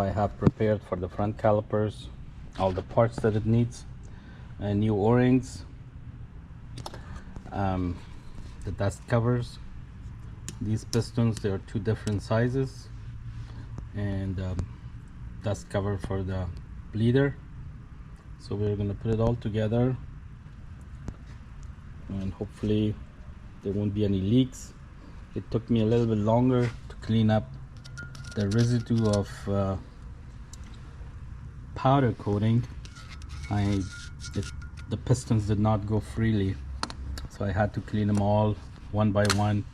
I have prepared for the front calipers all the parts that it needs, new O-rings, the dust covers, these pistons. There are two different sizes, and dust cover for the bleeder. So we're going to put it all together, and hopefully there won't be any leaks. It took me a little bit longer to clean up the residue of powder coating. The pistons did not go freely, so I had to clean them all one by one,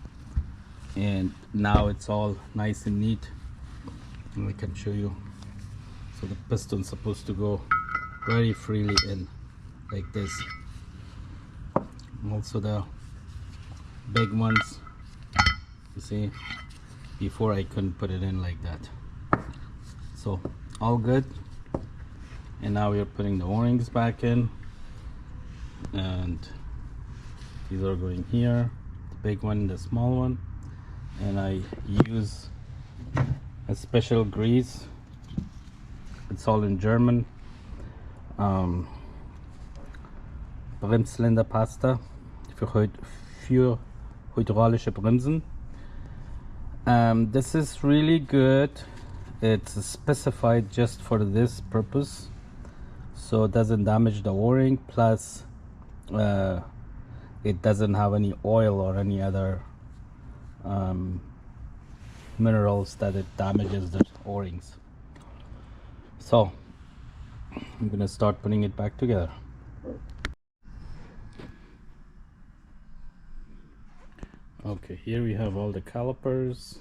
and now it's all nice and neat, and I can show you. So the piston's supposed to go very freely in like this. Also the big ones, you see, before I couldn't put it in like that. So all good. And now we are putting the O-rings back in, and these are going here, the big one, the small one. And I use a special grease. It's all in German. Bremszylinderpasta für hydraulische Bremsen. This is really good. It's specified just for this purpose, so it doesn't damage the O-ring, plus it doesn't have any oil or any other minerals that it damages the O-rings. So I'm gonna start putting it back together. Okay, here we have all the calipers,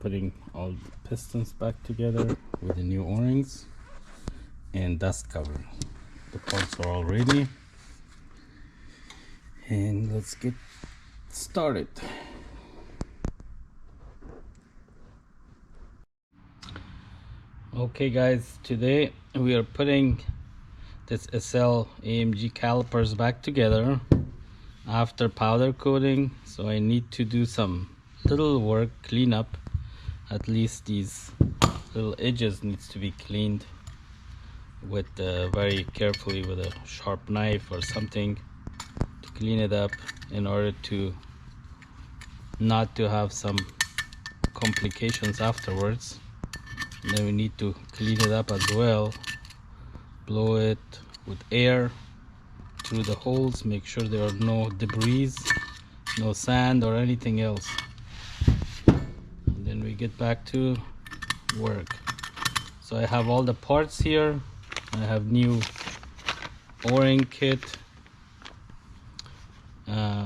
putting all the pistons back together with the new O-rings and dust cover. The parts are all ready, and let's get started. Okay guys, today we are putting this SL AMG calipers back together after powder coating. So I need to do some little work, clean up. At least these little edges needs to be cleaned with very carefully with a sharp knife or something to clean it up, in order to not to have some complications afterwards. And then we need to clean it up as well, blow it with air through the holes, make sure there are no debris, no sand or anything else. And then we get back to work. So I have all the parts here. I have new O-ring kit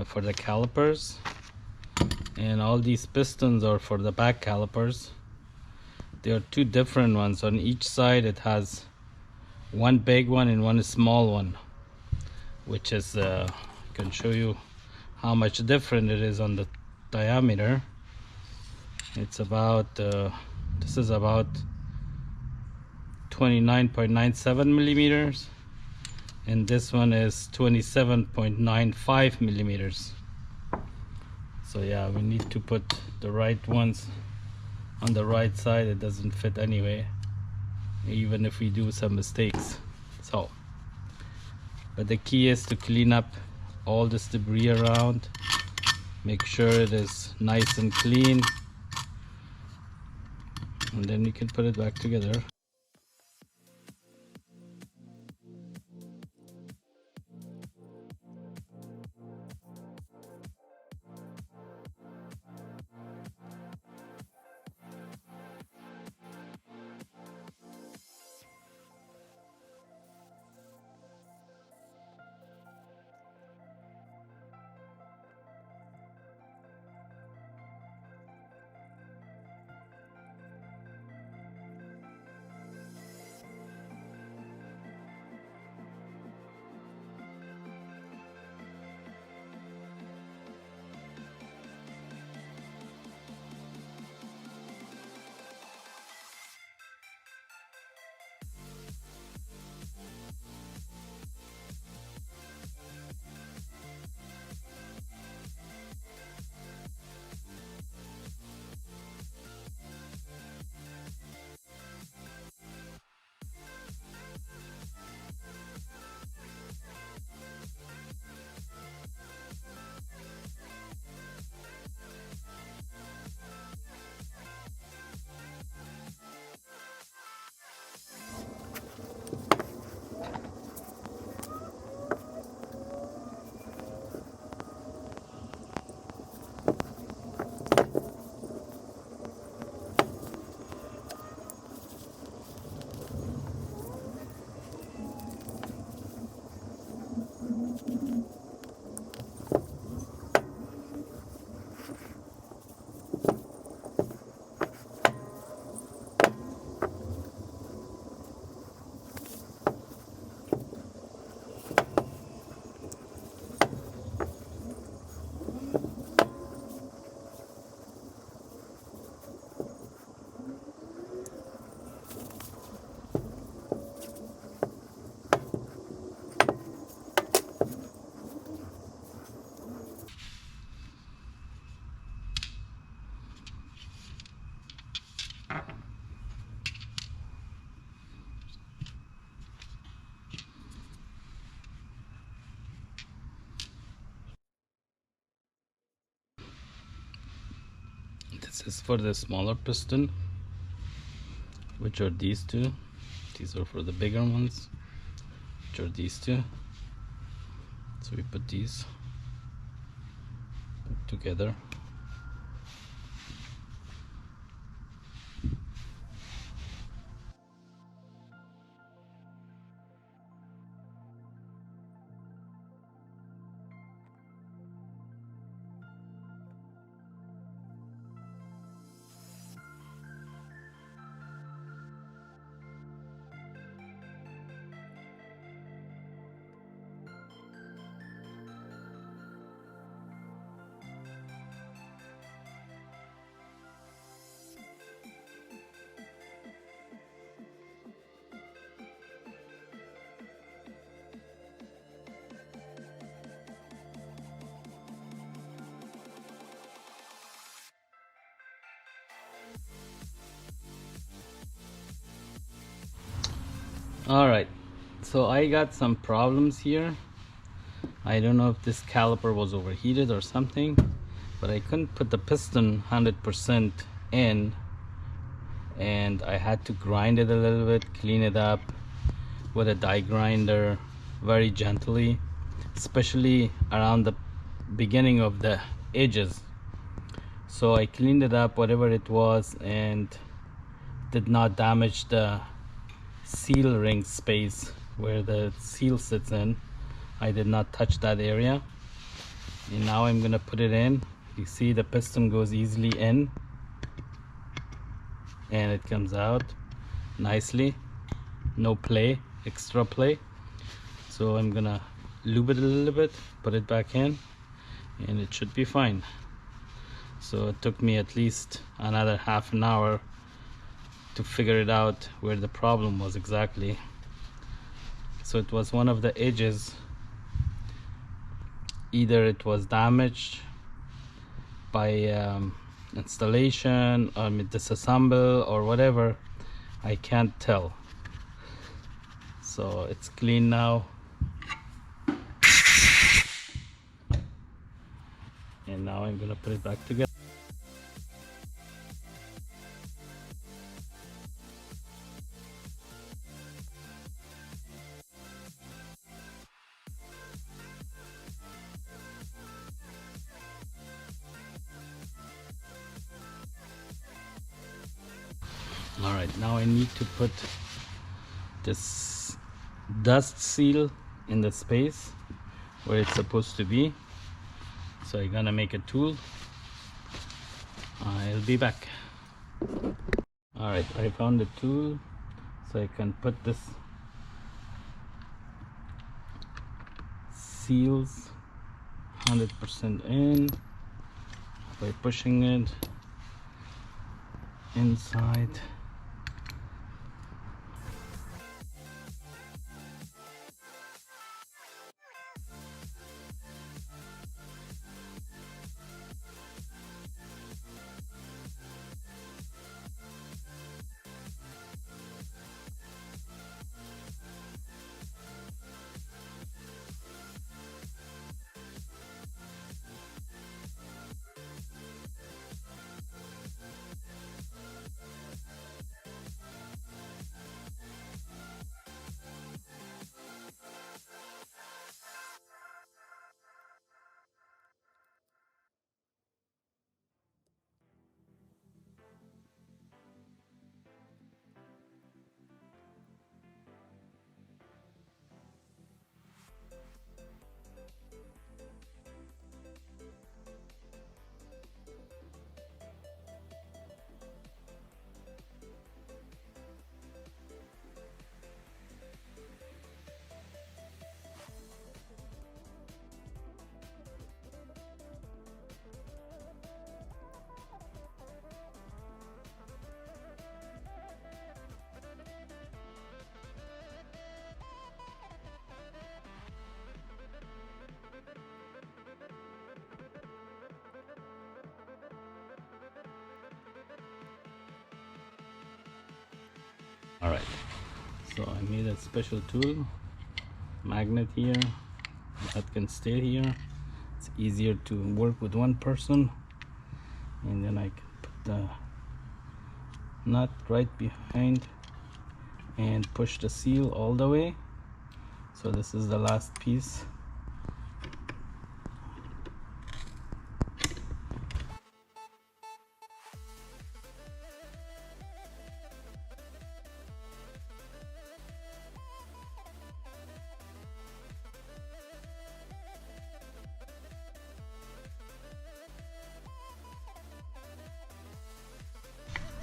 for the calipers, and all these pistons are for the back calipers. There are two different ones on each side. It has one big one and one small one, which is I can show you how much different it is on the diameter. It's about this is about 29.97 millimeters, and this one is 27.95 millimeters. So yeah, we need to put the right ones on the right side. It doesn't fit anyway, even if we do some mistakes. So, but the key is to clean up all this debris around, make sure it is nice and clean, and then we can put it back together. This is for the smaller piston, which are these two. These are for the bigger ones, which are these two. So we put these together. All right, so I got some problems here. I don't know if this caliper was overheated or something, but I couldn't put the piston 100% in, and I had to grind it a little bit, clean it up with a die grinder very gently, especially around the beginning of the edges. So I cleaned it up, whatever it was, and did not damage the seal ring space where the seal sits in. I did not touch that area. And now I'm gonna put it in. You see the piston goes easily in and it comes out nicely. No play, extra play. So I'm gonna lube it a little bit, put it back in, and it should be fine. So it took me at least another half an hour to figure it out where the problem was exactly. So it was one of the edges. Either it was damaged by installation or disassemble or whatever. I can't tell. So it's clean now. And now I'm gonna put it back together. All right, now I need to put this dust seal in the space where it's supposed to be. So I'm gonna make a tool. I'll be back. All right, I found the tool, so I can put this seals 100% in by pushing it inside. All right, so I made a special tool, magnet here that can stay here. It's easier to work with one person, and then I can put the nut right behind and push the seal all the way. So this is the last piece.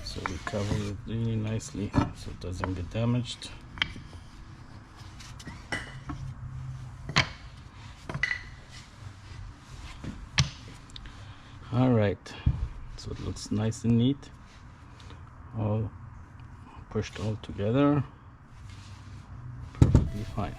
So we cover it really nicely so it doesn't get damaged. All right, so it looks nice and neat, all pushed all together, perfectly fine.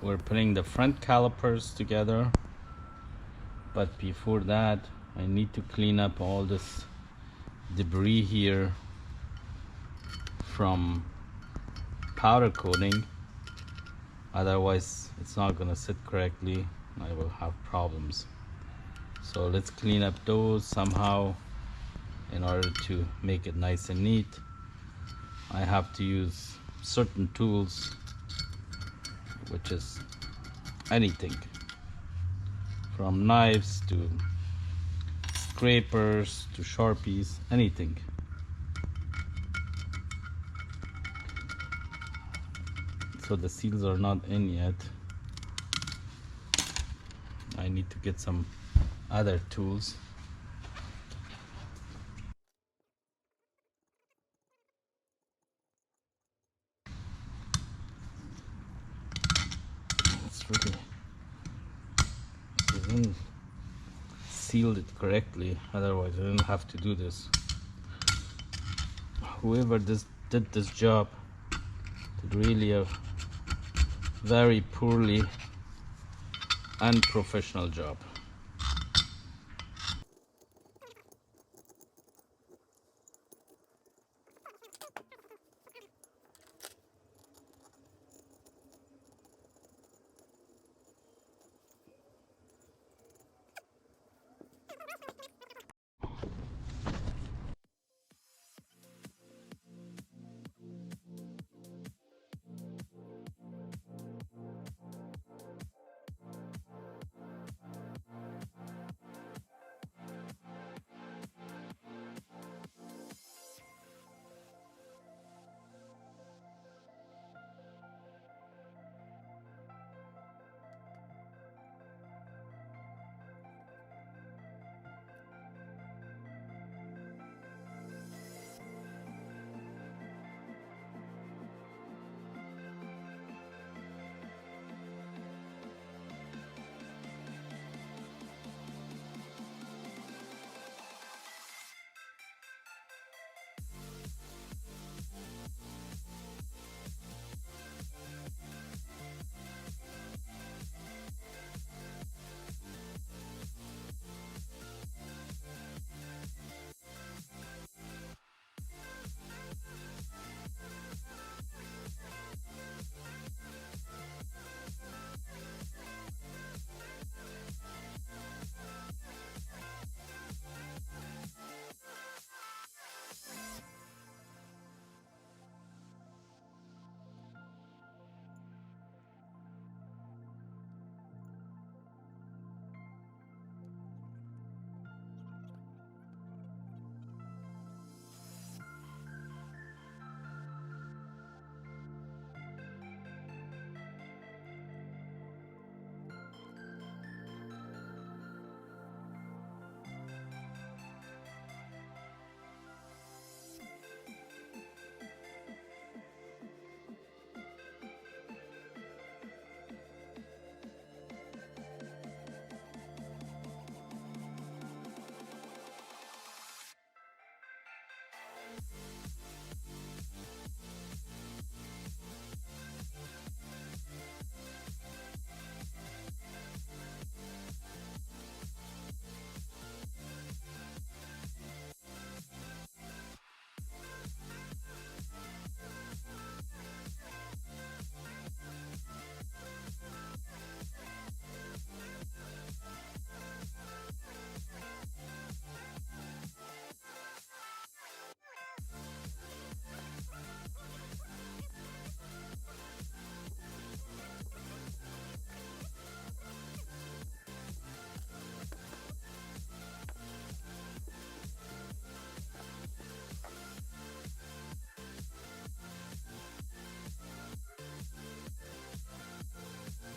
we're putting the front calipers together, but before that I need to clean up all this debris here from powder coating, otherwise it's not gonna sit correctly. I will have problems. So let's clean up those somehow in order to make it nice and neat. I have to use certain tools, which is anything from knives to scrapers to Sharpies, anything. So the seals are not in yet. I need to get some other tools. It's really isn't sealed it correctly, otherwise I didn't have to do this. Whoever did this job did really a very poorly unprofessional job.